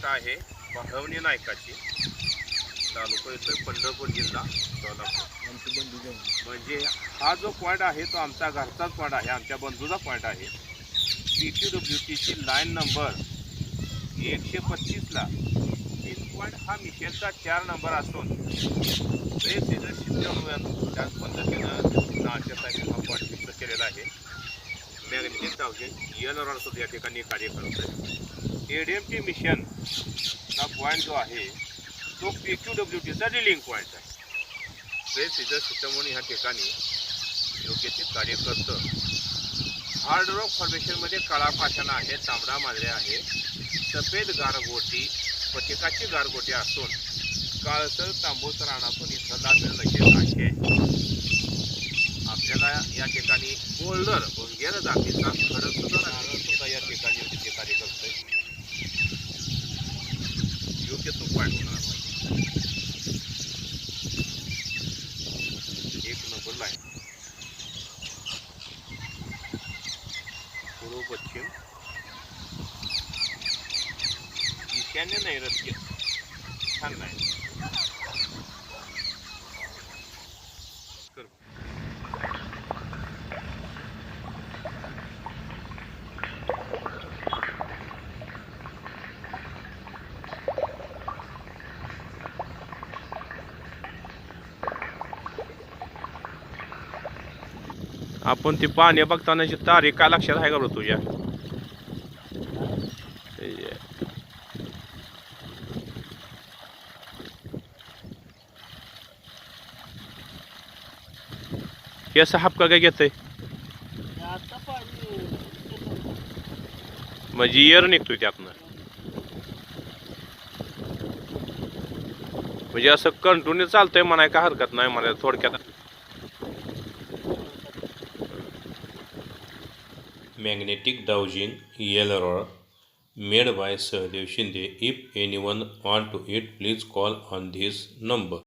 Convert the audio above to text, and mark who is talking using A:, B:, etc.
A: टेका आहे बाळवणी नायकाची, तालुका येतोय पंढरपूर, जिल्हा सोलापूर. म्हणजे हा जो पॉईंट आहे तो आमचा घरचाच पॉईंट आहे, आमच्या बंधूचा पॉईंट आहे. PQWTची लाईन नंबर 125ला पॉईंट हा मिशेलचा 4 नंबर असून तिथं शिक्षण त्याच पद्धतीनं नाट्यासाठी हा पॉईंट फिक्स केलेला आहे. मॅग्नेटिक डावजिंग एलरॉन सुद्धा या ठिकाणी कार्य करत आहे. ADMT मिशनचा पॉईंट जो आहे तो PQWTचा रिलिंग पॉईंट आहे. स्पेस रिसर्च सिस्टम म्हणून ह्या ठिकाणी योग्य ते कार्य करतं. हार्ड रॉक फॉर्मेशनमध्ये काळा पाषाण आहे, तांबडा मांजरे आहे, सफेद गारगोटी, स्फटिकाची गारगोटी असून काळसर तांबूस रानातून इथला नशेल आहे. आपल्याला या ठिकाणी बोल्डर भंगेर जातीचा खडक सुद्धा या ठिकाणी योग्य कार्य करतोय. योग्य तो पॉईंट होणार एक नंबर लाईन पूर्व पश्चिम ईशान्य नैऋत्य छान नाही. आपण ती पाणी बघतानाची तारीख काय लक्षात आहे का बरं तुझ्या? हे असं हापका काय घेतंय म्हणजे एअर निघतोय त्यातनं, म्हणजे असं कंटिन्यू चालतंय म्हणाय का हरकत नाही मला थोडक्यात.
B: Magnetic dowsing error made by Sahdev Shinde. If anyone want to it, please call on this number.